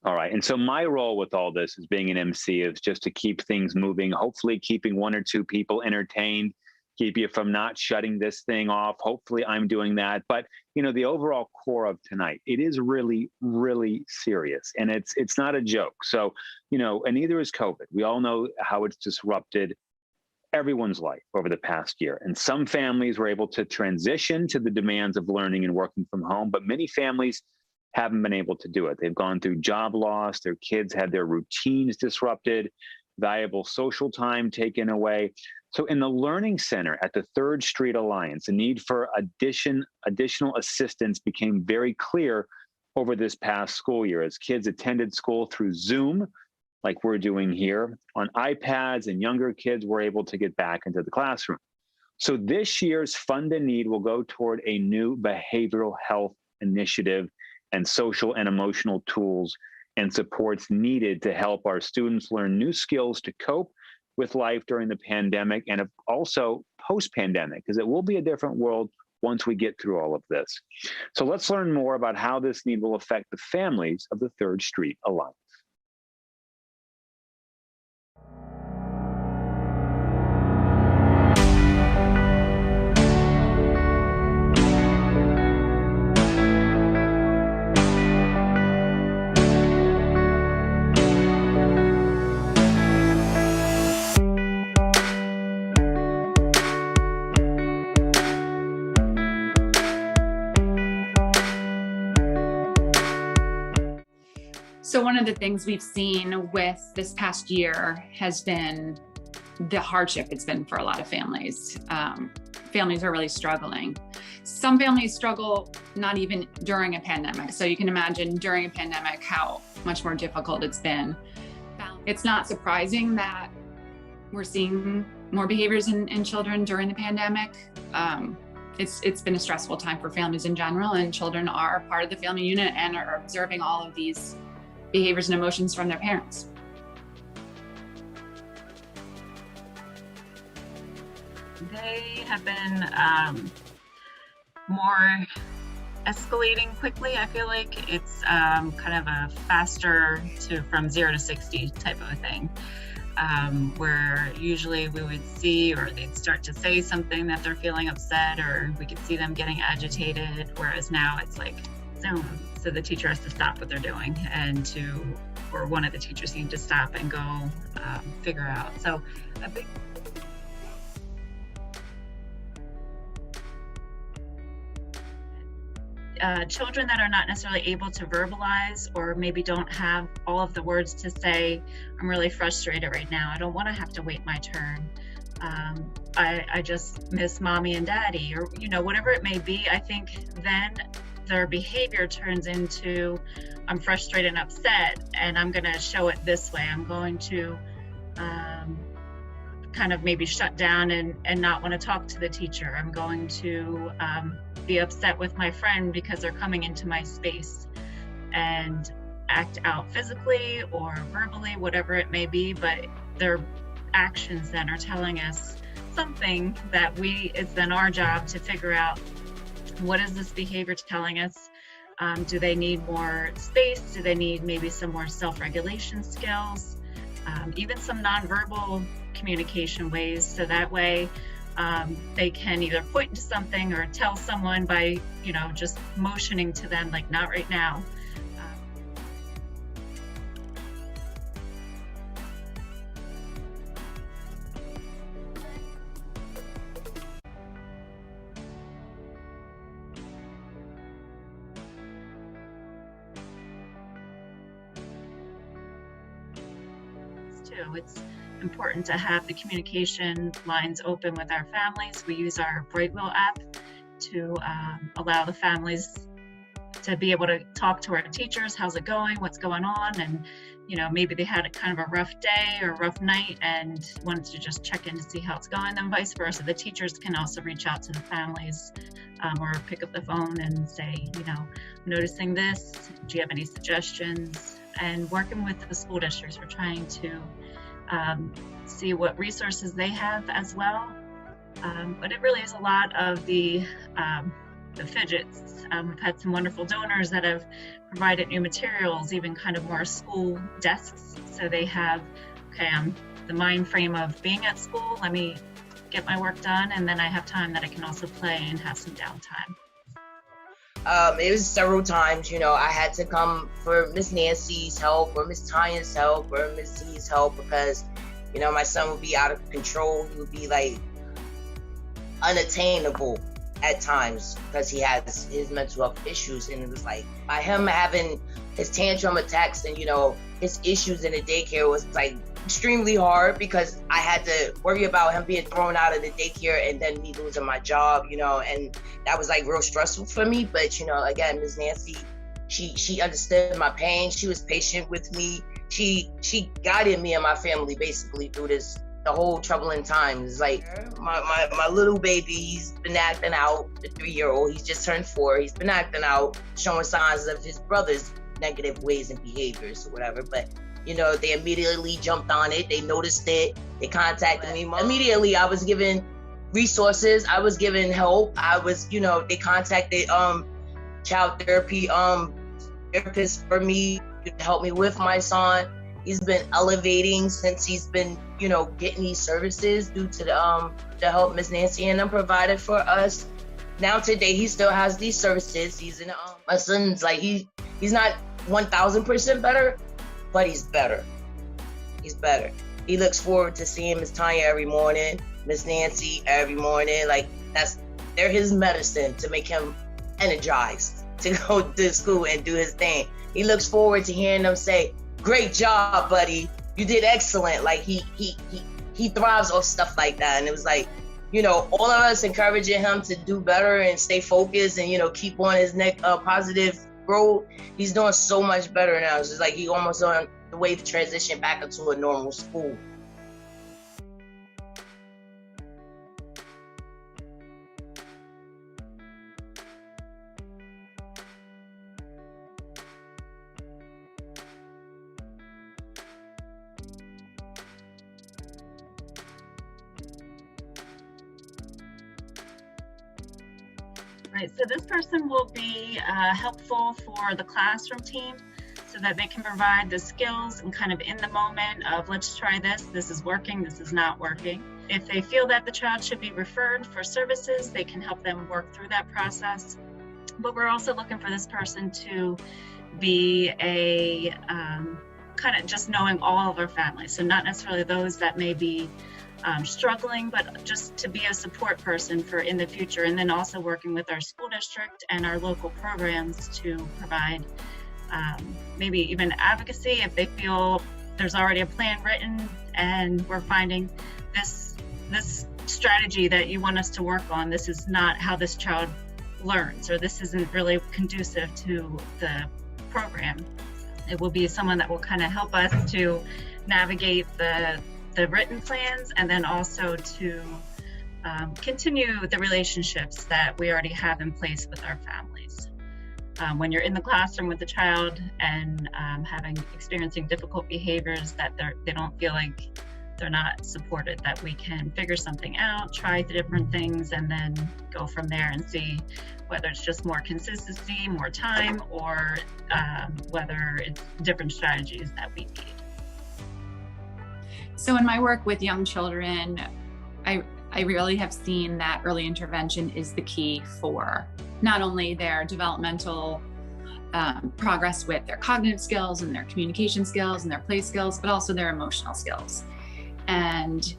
All right. And so my role with all this as being an MC is just to keep things moving, hopefully keeping one or two people entertained, keep you from not shutting this thing off. Hopefully I'm doing that. But, you know, the overall core of tonight, it is really, really serious. And it's not a joke. So, you know, and neither is COVID. We all know how it's disrupted everyone's life over the past year. And some families were able to transition to the demands of learning and working from home, but many families haven't been able to do it. They've gone through job loss, their kids had their routines disrupted, valuable social time taken away. So in the Learning Center at the 3rd Street Alliance, the need for additional assistance became very clear over this past school year as kids attended school through Zoom, like we're doing here, on iPads, and younger kids were able to get back into the classroom. So this year's Fund a Need will go toward a new behavioral health initiative and social and emotional tools and supports needed to help our students learn new skills to cope with life during the pandemic and also post-pandemic, because it will be a different world once we get through all of this. So let's learn more about how this need will affect the families of the 3rd Street Alliance. So one of the things we've seen with this past year has been the hardship it's been for a lot of families. Families are really struggling. Some families struggle not even during a pandemic. So you can imagine during a pandemic how much more difficult it's been. It's not surprising that we're seeing more behaviors in children during the pandemic. It's been a stressful time for families in general, and children are part of the family unit and are observing all of these behaviors and emotions from their parents. They have been more escalating quickly. I feel like it's kind of a faster from 0 to 60 type of a thing, where usually we would see or they'd start to say something that they're feeling upset, or we could see them getting agitated, whereas now it's like Zoom. So the teacher has to stop what they're doing or one of the teachers need to stop and go figure out. So a big children that are not necessarily able to verbalize or maybe don't have all of the words to say, I'm really frustrated right now. I don't want to have to wait my turn. I just miss mommy and daddy, or whatever it may be. I think then their behavior turns into, I'm frustrated and upset, and I'm going to show it this way. I'm going to kind of maybe shut down and not want to talk to the teacher. I'm going to be upset with my friend because they're coming into my space, and act out physically or verbally, whatever it may be, but their actions then are telling us something that it's then our job to figure out, what is this behavior telling us? Do they need more space? Do they need maybe some more self-regulation skills? Even some nonverbal communication ways, so that way they can either point to something or tell someone by, just motioning to them, like, not right now. It's important to have the communication lines open with our families. We use our Brightwell app to allow the families to be able to talk to our teachers. How's it going? What's going on? And maybe they had a kind of a rough day or a rough night and wanted to just check in to see how it's going. Then vice versa, the teachers can also reach out to the families or pick up the phone and say, I'm noticing this. Do you have any suggestions? And working with the school districts, we're trying to see what resources they have as well. But it really is a lot of the fidgets. We've had some wonderful donors that have provided new materials, even kind of more school desks. So they have, I'm the mind frame of being at school, let me get my work done, and then I have time that I can also play and have some downtime. It was several times, I had to come for Miss Nancy's help or Miss Tanya's help or Miss Z's help because You know, my son would be out of control. He would be like unattainable at times because he has his mental health issues. And it was like, by him having his tantrum attacks and, you know, his issues in the daycare was like extremely hard because I had to worry about him being thrown out of the daycare and then me losing my job, you know, and that was like real stressful for me. But, you know, again, Ms. Nancy, she understood my pain. She was patient with me. She guided me and my family basically through the whole troubling times. Like my little baby, he's been acting out, the 3-year-old, he's just turned 4. He's been acting out, showing signs of his brother's negative ways and behaviors or whatever. But, you know, they immediately jumped on it. They noticed it. They contacted me. Immediately, I was given resources. I was given help. I was, you know, they contacted child therapy therapists for me to help me with my son. He's been elevating since he's been, you know, getting these services due to the help Ms. Nancy and them provided for us. Now today, he still has these services. He's in my son's like he's not 1,000% better, but he's better. He's better. He looks forward to seeing Miss Tanya every morning, Miss Nancy every morning. Like they're his medicine to make him energized to go to school and do his thing. He looks forward to hearing them say, "Great job, buddy. You did excellent." Like he thrives off stuff like that. And it was like, you know, all of us encouraging him to do better and stay focused and, you know, keep on his positive growth. He's doing so much better now. It's just like he almost on the way to transition back into a normal school. Right, so this person will be helpful for the classroom team so that they can provide the skills and kind of in the moment of let's try this is working, this is not working. If they feel that the child should be referred for services, they can help them work through that process. But we're also looking for this person to be a kind of just knowing all of our families. So not necessarily those that may be struggling, but just to be a support person for in the future. And then also working with our school district and our local programs to provide maybe even advocacy if they feel there's already a plan written and we're finding this strategy that you want us to work on, this is not how this child learns, or this isn't really conducive to the program. It will be someone that will kind of help us to navigate the written plans and then also to continue the relationships that we already have in place with our families. When you're in the classroom with the child and experiencing difficult behaviors that they don't feel like they're not supported, that we can figure something out, try the different things, and then go from there and see whether it's just more consistency, more time, or whether it's different strategies that we need. So in my work with young children, I really have seen that early intervention is the key for not only their developmental progress with their cognitive skills and their communication skills and their play skills, but also their emotional skills. And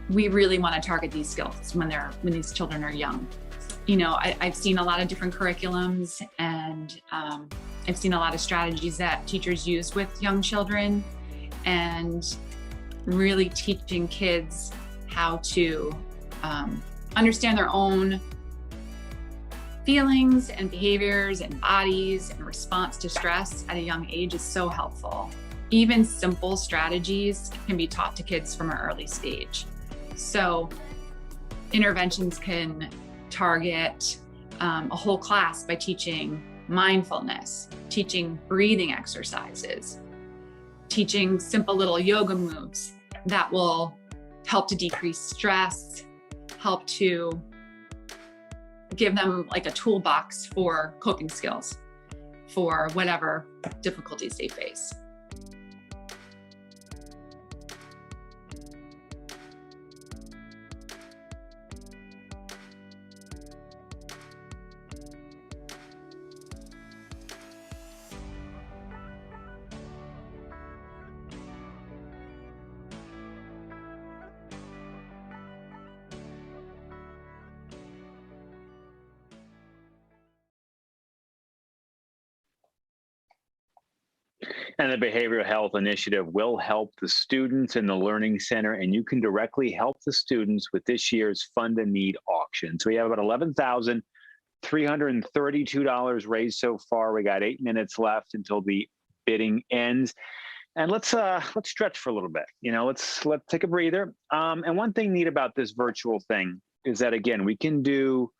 we really want to target these skills when these children are young. You know, I've seen a lot of different curriculums, and I've seen a lot of strategies that teachers use with young children, and really teaching kids how to understand their own feelings and behaviors and bodies and response to stress at a young age is so helpful. Even simple strategies can be taught to kids from an early stage. So interventions can target a whole class by teaching mindfulness, teaching breathing exercises, teaching simple little yoga moves that will help to decrease stress, help to give them like a toolbox for coping skills for whatever difficulties they face. And the Behavioral Health Initiative will help the students in the Learning Center, and you can directly help the students with this year's Fund a Need auction. So we have about $11,332 raised so far. We got 8 minutes left until the bidding ends. And let's stretch for a little bit. Let's take a breather. And one thing neat about this virtual thing is that, again, we can do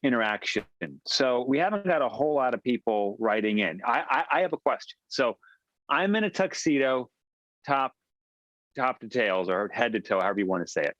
interaction. So we haven't got a whole lot of people writing in. I have a question. So I'm in a tuxedo, top to tails, or head to toe, however you want to say it.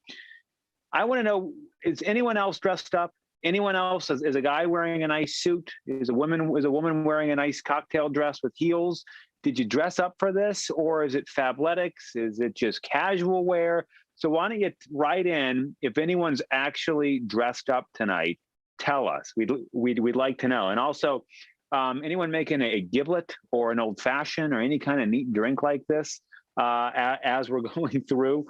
I want to know, is anyone else dressed up? Anyone else? Is a guy wearing a nice suit? Is a woman wearing a nice cocktail dress with heels? Did you dress up for this, or is it Fabletics? Is it just casual wear? So why don't you write in if anyone's actually dressed up tonight? Tell us. We'd like to know. And also, anyone making a giblet or an old fashioned or any kind of neat drink like this as we're going through?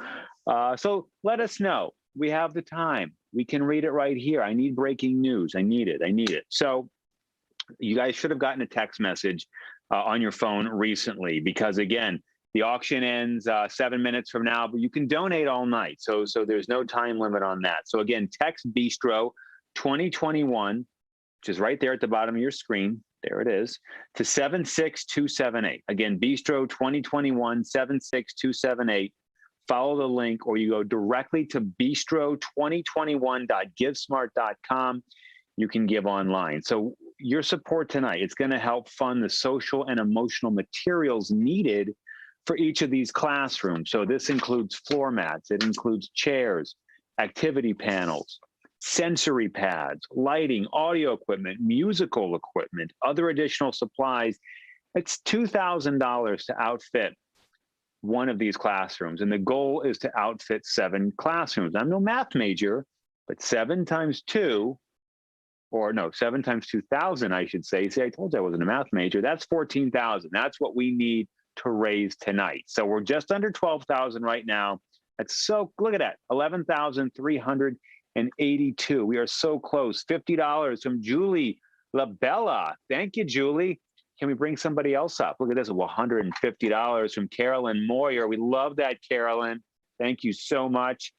So let us know. We have the time. We can read it right here. I need breaking news. I need it. So you guys should have gotten a text message on your phone recently, because again, the auction ends 7 minutes from now, but you can donate all night. So there's no time limit on that. So again, text Bistro 2021, which is right there at the bottom of your screen. There it is, to 76278. Again, Bistro 2021 76278. Follow the link, or you go directly to bistro2021.givesmart.com. You can give online. So your support tonight, it's going to help fund the social and emotional materials needed for each of these classrooms. So this includes floor mats, it includes chairs, activity panels, sensory pads, lighting, audio equipment, musical equipment, other additional supplies. It's $2,000 to outfit one of these classrooms. And the goal is to outfit 7 classrooms. I'm no math major, but 7 times 2, or no, 7 times 2,000, I should say. See, I told you I wasn't a math major. That's 14,000. That's what we need to raise tonight. So we're just under 12,000 right now. That's so, look at that, 11,382. We are so close. $50 from Julie LaBella. Thank you, Julie. Can we bring somebody else up? Look at this, $150 from Carolyn Moyer. We love that, Carolyn. Thank you so much.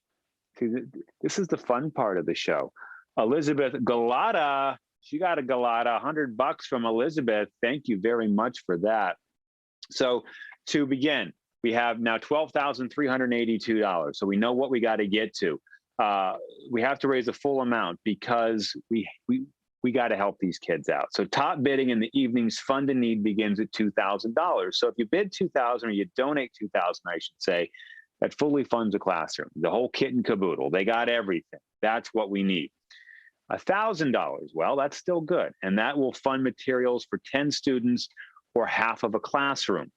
This is the fun part of the show. Elizabeth Galata, she got a Galata, $100 from Elizabeth. Thank you very much for that. So to begin, we have now $12,382. So we know what we got to get to. We have to raise the full amount because we got to help these kids out. So top bidding in the evening's Fund a Need begins at $2,000. So if you bid $2,000 or you donate $2,000, I should say, that fully funds a classroom, the whole kit and caboodle. They got everything. That's what we need. $1,000, well, that's still good. And that will fund materials for 10 students or half of a classroom.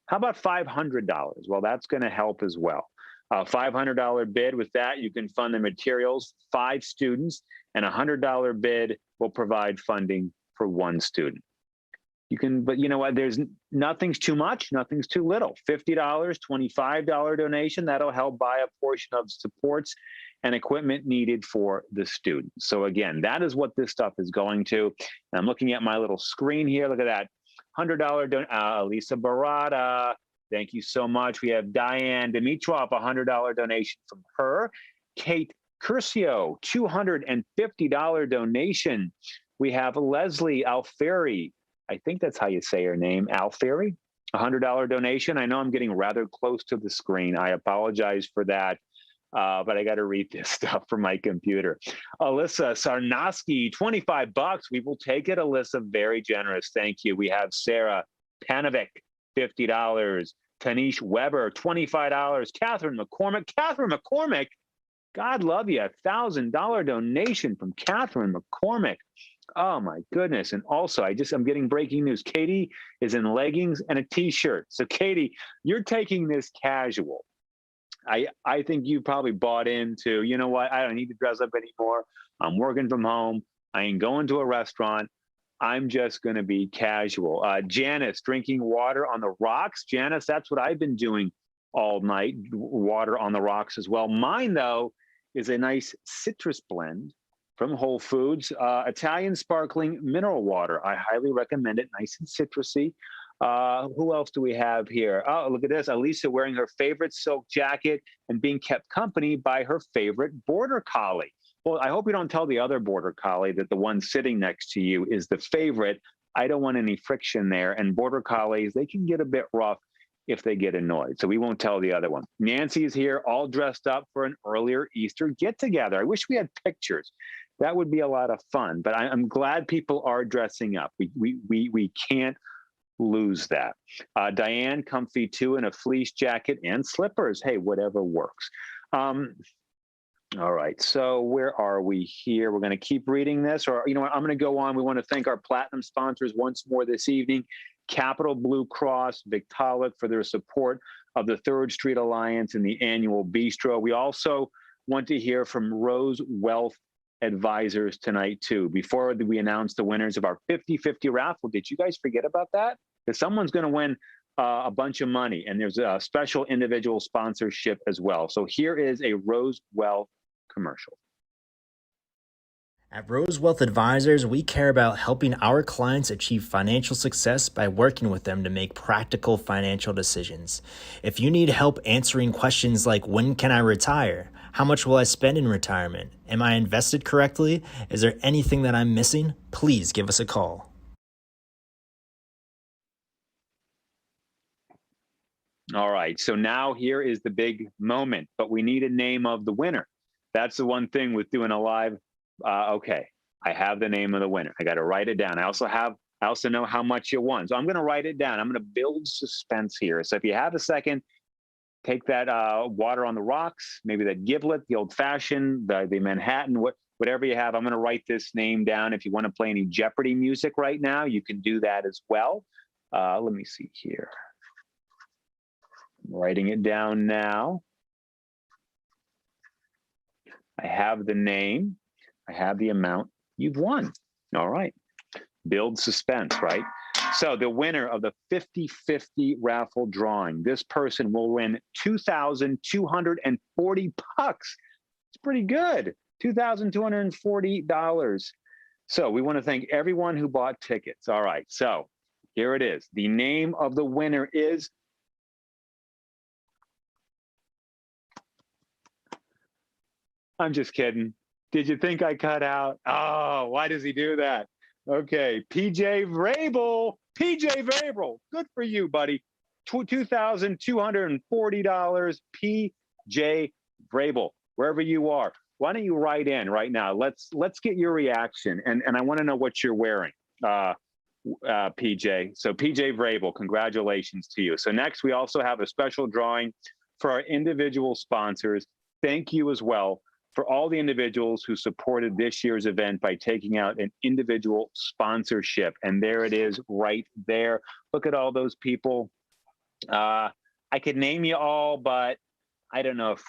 How about $500? Well, that's going to help as well. $500 bid, with that, you can fund the materials, 5 students, and a $100 bid will provide funding for 1 student. You can, but you know what, there's nothing's too much, nothing's too little. $50, $25 donation, that'll help buy a portion of supports and equipment needed for the students. So again, that is what this stuff is going to. And I'm looking at my little screen here, look at that. $100 Lisa Barada, thank you so much. We have Diane Dimitrov, $100 donation from her. Kate Curcio, $250 donation. We have Leslie Alfieri, I think that's how you say her name, Alfieri, $100 donation. I know I'm getting rather close to the screen. I apologize for that, but I got to read this stuff from my computer. Alyssa Sarnoski, $25. We will take it, Alyssa. Very generous. Thank you. We have Sarah Panovic, $50. Tanish Weber, $25. Catherine McCormick, God love you. $1,000 donation from Catherine McCormick. Oh my goodness. And also, I'm getting breaking news. Katie is in leggings and a t-shirt. So Katie, you're taking this casual. I think you probably bought into, you know what, I don't need to dress up anymore. I'm working from home. I ain't going to a restaurant. I'm just going to be casual. Janice, drinking water on the rocks. Janice, that's what I've been doing all night, water on the rocks as well. Mine, though, is a nice citrus blend from Whole Foods, Italian sparkling mineral water. I highly recommend it, nice and citrusy. Who else do we have here? Oh, look at this. Elisa wearing her favorite silk jacket and being kept company by her favorite border collie. Well, I hope you don't tell the other border collie that the one sitting next to you is the favorite. I don't want any friction there. And border collies, they can get a bit rough if they get annoyed. So we won't tell the other one. Nancy is here all dressed up for an earlier Easter get together. I wish we had pictures. That would be a lot of fun, but I'm glad people are dressing up. We can't lose that. Diane, comfy too, in a fleece jacket and slippers. Hey, whatever works. All right, so where are we here? We're going to keep reading this, or you know what? I'm going to go on. We want to thank our platinum sponsors once more this evening: Capital Blue Cross, Victaulic for their support of the Third Street Alliance and the annual Bistro. We also want to hear from Rose Wealth Advisors tonight too. Before we announce the winners of our 50-50 raffle, did you guys forget about that? Because someone's going to win a bunch of money, and there's a special individual sponsorship as well. So here is a Rose Wealth commercial. At Rose Wealth Advisors, we care about helping our clients achieve financial success by working with them to make practical financial decisions. If you need help answering questions like, when can I retire? How much will I spend in retirement? Am I invested correctly? Is there anything that I'm missing? Please give us a call. All right, so now here is the big moment, but we need a name of the winner. That's the one thing with doing a live. Okay, I have the name of the winner. I got to write it down. I also know how much you won. So I'm going to write it down. I'm going to build suspense here. So if you have a second, take that water on the rocks, maybe that giblet, the old fashioned, the Manhattan, whatever you have. I'm going to write this name down. If you want to play any Jeopardy music right now, you can do that as well. Let me see here. I'm writing it down now. I have the name. I have the amount. You've won. All right. Build suspense, right? So the winner of the 50-50 raffle drawing, this person will win $2,240. It's pretty good. $2,240. So we want to thank everyone who bought tickets. All right. So here it is. The name of the winner is I'm just kidding. Did you think I cut out? Oh, why does he do that? Okay, PJ Vrabel. PJ Vrabel. Good for you, buddy. $2,240. PJ Vrabel, wherever you are. Why don't you write in right now? Let's get your reaction, and I want to know what you're wearing, PJ. So PJ Vrabel, congratulations to you. So next, we also have a special drawing for our individual sponsors. Thank you as well for all the individuals who supported this year's event by taking out an individual sponsorship. And there it is right there. Look at all those people. I could name you all, but I don't know if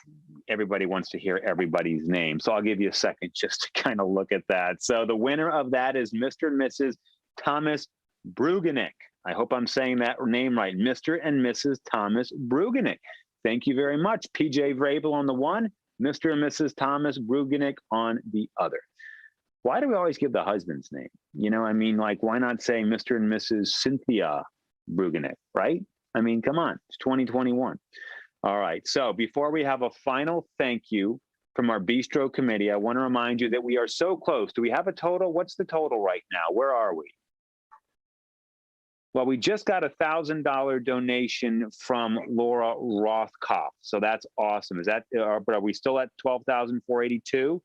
everybody wants to hear everybody's name. So I'll give you a second just to kind of look at that. So the winner of that is Mr. and Mrs. Thomas Brugenick. I hope I'm saying that name right. Mr. and Mrs. Thomas Brugenick. Thank you very much. PJ Vrabel on the one, Mr. and Mrs. Thomas Brugenick on the other. Why do we always give the husband's name? You know, I mean, like, why not say Mr. and Mrs. Cynthia Brugenick, right? I mean, come on, it's 2021. All right, so before we have a final thank you from our Bistro committee, I want to remind you that we are so close. Do we have a total? What's the total right now? Where are we? Well, we just got a $1,000 donation from Laura Rothkopf, so that's awesome. Is that? But are we still at 12,482?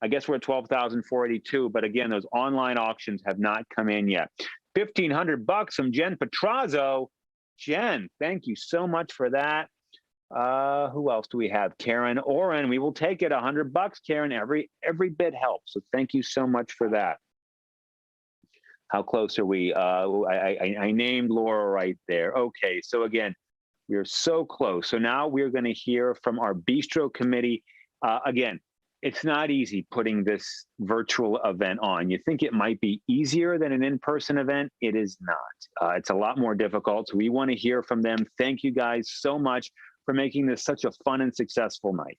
I guess we're at 12,482. But again, those online auctions have not come in yet. $1,500 from Jen Petrazzo. Jen, thank you so much for that. Who else do we have? Karen Oren. We will take it. $100, Karen. Every bit helps. So thank you so much for that. How close are we? I named Laura right there. Okay, so again, we're so close. So now we're going to hear from our Bistro committee. Again, it's not easy putting this virtual event on. You think it might be easier than an in-person event. It is not. It's a lot more difficult. So we want to hear from them. Thank you guys so much for making this such a fun and successful night.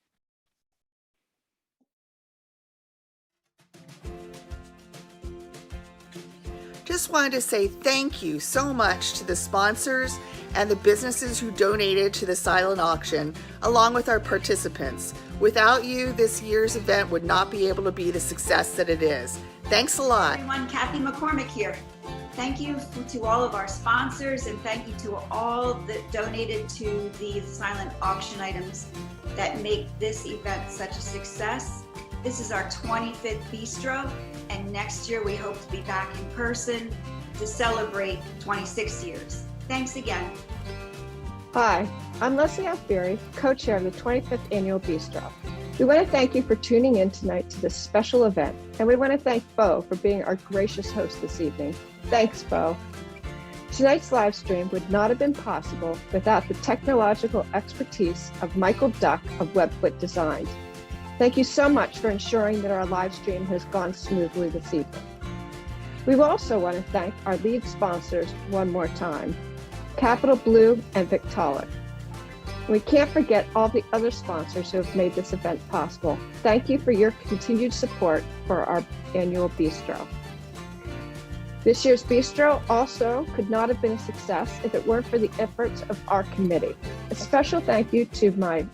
just wanted to say thank you so much to the sponsors and the businesses who donated to the silent auction, along with our participants. Without you, this year's event would not be able to be the success that it is. Thanks a lot. Everyone, Kathy McCormick here. Thank you to all of our sponsors, and thank you to all that donated to the silent auction items that make this event such a success. This is our 25th Bistro, and next year we hope to be back in person to celebrate 26 years. Thanks again. Hi, I'm Leslie Asbury, co-chair of the 25th Annual Bistro. We want to thank you for tuning in tonight to this special event, and we want to thank Bo for being our gracious host this evening. Thanks, Bo. Tonight's live stream would not have been possible without the technological expertise of Michael Duck of WebFlit Designs. Thank you so much for ensuring that our live stream has gone smoothly this evening. We also want to thank our lead sponsors one more time, Capital Blue and Victaulic. We can't forget all the other sponsors who have made this event possible. Thank you for your continued support for our annual Bistro. This year's Bistro also could not have been a success if it weren't for the efforts of our committee. A special thank you to my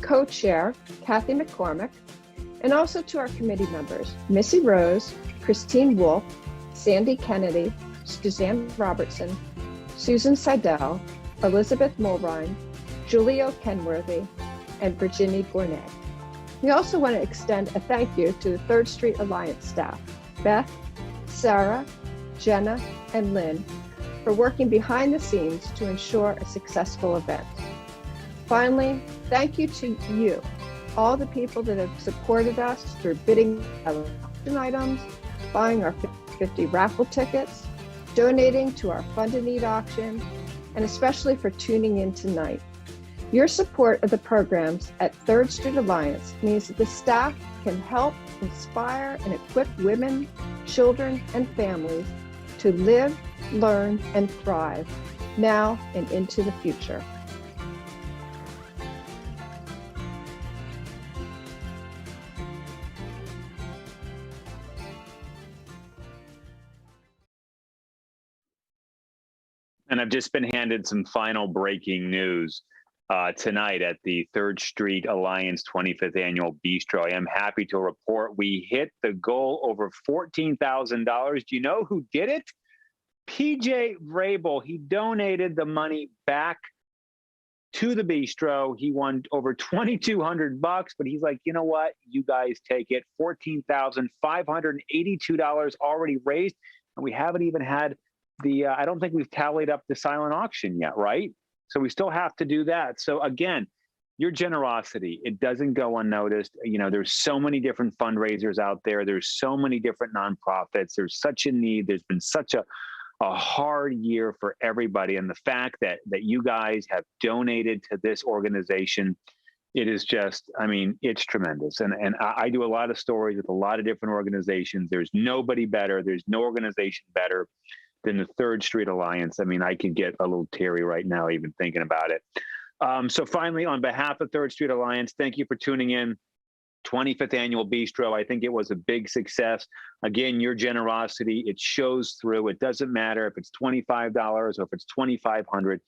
co-chair, Kathy McCormick, and also to our committee members, Missy Rose, Christine Wolf, Sandy Kennedy, Suzanne Robertson, Susan Seidel, Elizabeth Mulrine, Julio Kenworthy, and Virginie Bournet. We also want to extend a thank you to the 3rd Street Alliance staff, Beth, Sarah, Jenna, and Lynn, for working behind the scenes to ensure a successful event. Finally, thank you to you, all the people that have supported us through bidding auction items, buying our 50 raffle tickets, donating to our Fund a Need auction, and especially for tuning in tonight. Your support of the programs at 3rd Street Alliance means that the staff can help inspire and equip women, children, and families to live, learn, and thrive now and into the future. And I've just been handed some final breaking news tonight at the 3rd Street Alliance 25th Annual Bistro. I am happy to report we hit the goal over $14,000. Do you know who did it? PJ Vrabel. He donated the money back to the Bistro. He won over $2,200, but he's like, you know what? You guys take it. $14,582 already raised, and we haven't even had I don't think we've tallied up the silent auction yet, right? So we still have to do that. So again, your generosity, it doesn't go unnoticed. You know, there's so many different fundraisers out there. There's so many different nonprofits. There's such a need. There's been such a hard year for everybody. And the fact that you guys have donated to this organization, it is just, I mean, it's tremendous. And I do a lot of stories with a lot of different organizations. There's nobody better. There's no organization better than the 3rd Street Alliance. I mean, I could get a little teary right now, even thinking about it. So finally, on behalf of 3rd Street Alliance, thank you for tuning in. 25th Annual Bistro. I think it was a big success. Again, your generosity, it shows through. It doesn't matter if it's $25 or if it's $2,500,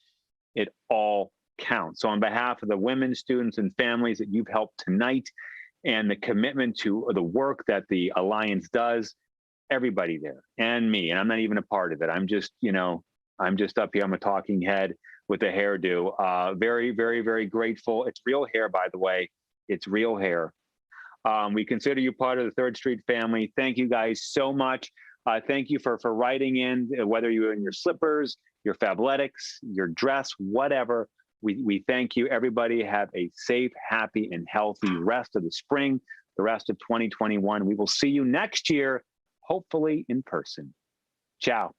it all counts. So on behalf of the women, students, and families that you've helped tonight, and the commitment to the work that the Alliance does, everybody there, and me, and I'm not even a part of it. I'm just, I'm just up here. I'm a talking head with a hairdo. Very, very, very grateful. It's real hair, by the way. It's real hair. We consider you part of the 3rd Street family. Thank you guys so much. Thank you for writing in, whether you're in your slippers, your fabletics, your dress, whatever. We thank you. Everybody have a safe, happy, and healthy rest of the spring, the rest of 2021. We will see you next year, hopefully in person. Ciao.